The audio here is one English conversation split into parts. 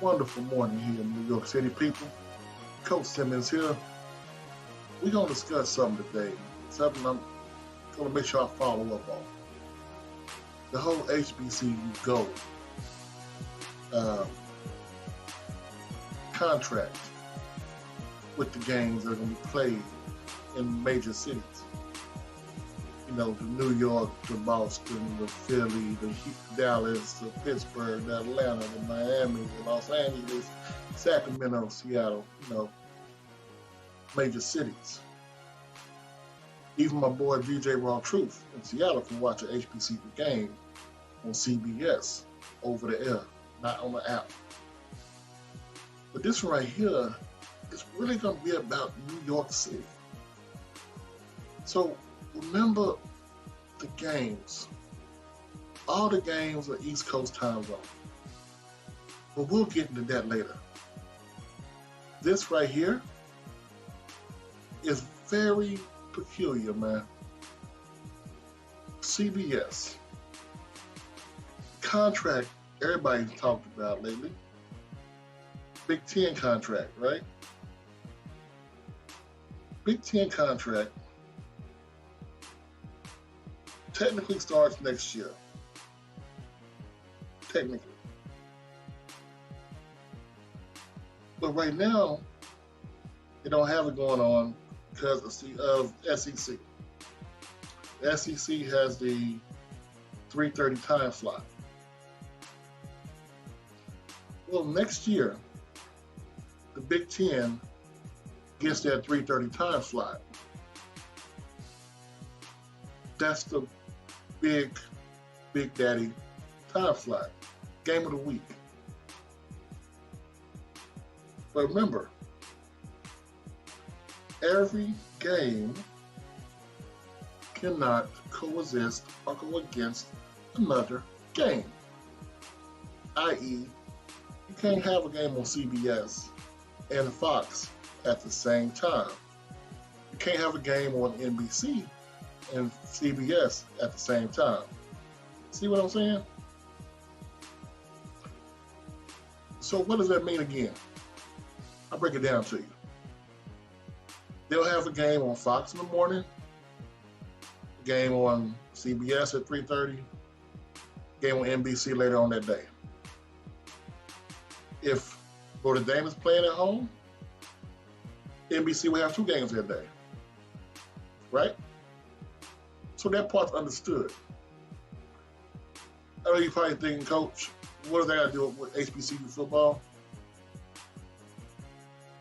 Wonderful morning here in New York City, people. Coach Simmons here. We're going to discuss something today, something I'm going to make sure I follow up on. The whole HBCU Go uh, contract with the games that are going to be played in major cities. You know, the New York, the Boston, the Philly, the Dallas, the Pittsburgh, the Atlanta, the Miami, the Los Angeles, Sacramento, Seattle, major cities. Even my boy DJ Raw Truth in Seattle can watch an HBCU game on CBS over the air, not on the app. But this one right here is really going to be about New York City. So remember the games. All the games are East Coast time zone. But we'll get into that later. This right here is very peculiar, man. CBS. Contract everybody's talked about lately. Big Ten contract, right? Big Ten contract technically starts next year. Technically. But right now, they don't have it going on because of SEC. The SEC has the 3:30 time slot. Well, next year, the Big Ten gets that 3:30 time slot. That's the big daddy time slot. Game of the week. But remember, every game cannot coexist or go against another game. I.e., you can't have a game on CBS and Fox at the same time. You can't have a game on NBC and CBS at the same time. See what I'm saying? So what does that mean again? I'll break it down to you. They'll have a game on Fox in the morning, a game on CBS at 3:30, game on NBC later on that day. If Notre Dame is playing at home, NBC will have two games that day, right? So that part's understood. I know you're probably thinking, Coach, what does that got to do with HBCU football?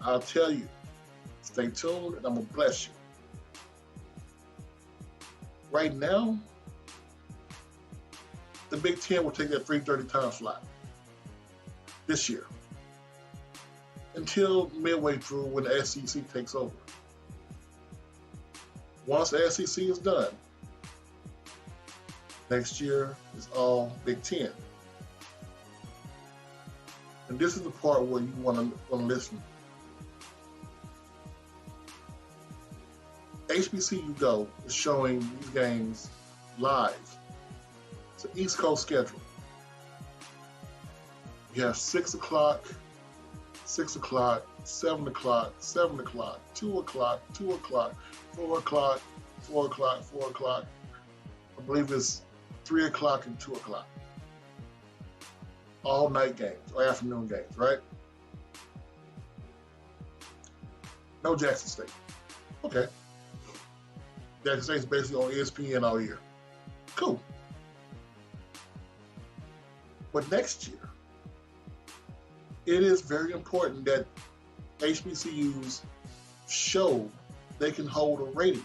I'll tell you. Stay tuned, and I'm going to bless you. Right now, the Big Ten will take that 3:30 time slot this year until midway through when the SEC takes over. Once the SEC is done, next year is all Big Ten. And this is the part where you want to listen. HBCU Go is showing these games live. It's an East Coast schedule. You have 6 o'clock, 6 o'clock, 7 o'clock, 7 o'clock, 2 o'clock, 2 o'clock, 4 o'clock, 4 o'clock, 4 o'clock. I believe it's 3 o'clock and 2 o'clock. All night games or afternoon games, right? No Jackson State. Okay. Jackson State's basically on ESPN all year. Cool. But next year, it is very important that HBCUs show they can hold a rating,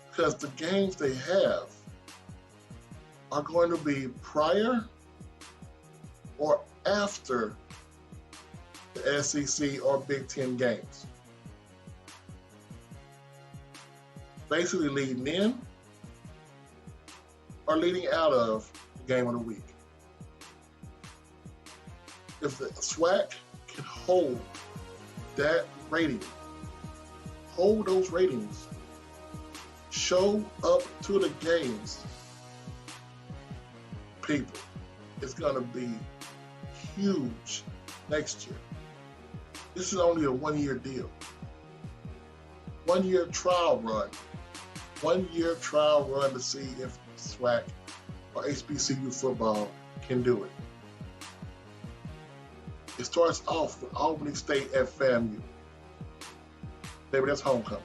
because the games they have are going to be prior or after the SEC or Big Ten games. Basically leading in or leading out of the game of the week. If the SWAC can hold that rating, hold those ratings, show up to the games, people, it's going to be huge next year. This is only a 1-year deal. 1-year trial run. 1-year trial run to see if SWAC or HBCU football can do it. It starts off with Albany State at FAMU. Baby, that's homecoming.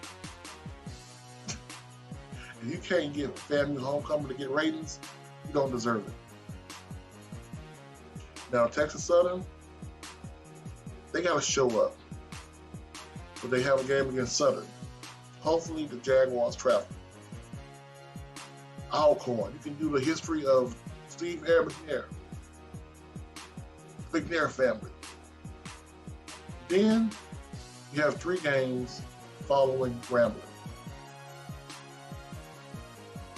If you can't get FAMU homecoming to get ratings, you don't deserve it. Now, Texas Southern, they got to show up. But they have a game against Southern. Hopefully, the Jaguars travel. Alcorn, you can do the history of Steve Air McNair, McNair family. Then you have 3 games following Grambling.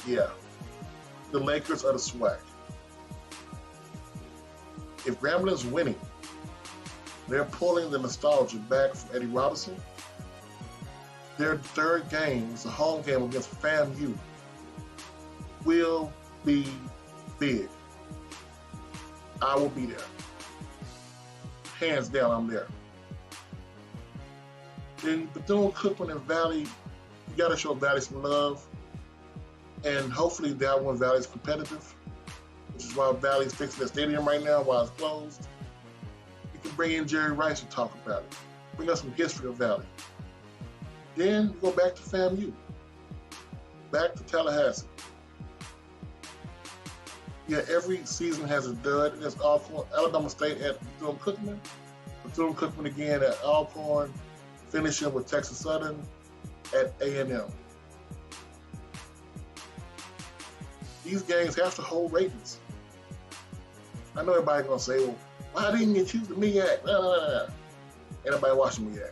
Yeah, the Lakers are the SWAC. If Grambling's winning, they're pulling the nostalgia back from Eddie Robinson. Their 3rd game is a home game against FAMU. Will be big. I will be there. Hands down, I'm there. Then Bethune-Cookman and Valley, you got to show Valley some love. And hopefully that one Valley's competitive, which is why Valley's fixing their stadium right now while it's closed. You can bring in Jerry Rice and talk about it. Bring us some history of Valley. Then you go back to FAMU. Back to Tallahassee. Yeah, every season has a dud. There's Alcorn, Alabama State at Bethune-Cookman. Bethune-Cookman again at Alcorn. Finishing with Texas Southern at A&M. These games have to hold ratings. I know everybody's going to say, well, why didn't you choose the MEAC? Ain't nobody watching MEAC.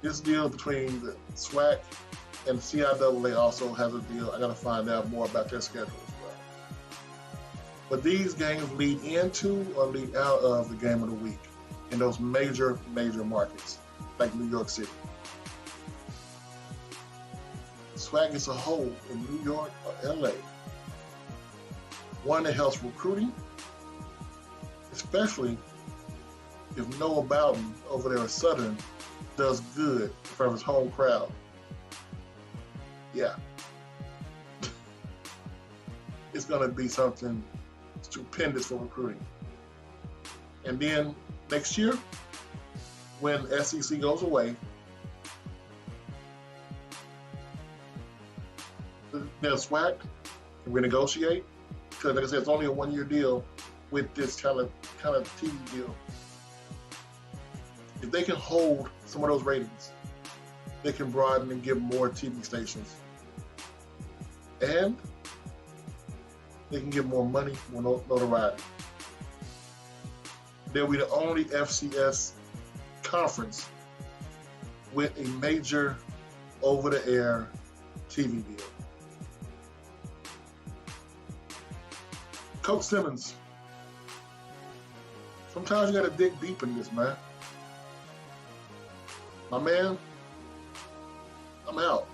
This deal between the SWAC and the CIAA also has a deal. I got to find out more about their schedule as well. But these games lead into or lead out of the game of the week in those major markets like New York City. SWAC as a whole in New York or LA. One that helps recruiting, especially if Noah Bowden over there at Southern does good from his home crowd. Yeah. It's going to be something stupendous for recruiting. And then next year, when SEC goes away, the SWAC can renegotiate, because like I said, it's only a 1-year deal with this kind of TV deal. If they can hold some of those ratings, they can broaden and give more TV stations. And they can get more money, more notoriety. They'll be the only FCS conference with a major over-the-air TV deal. Coach Simmons, sometimes you got to dig deep in this, man. My man, I'm out.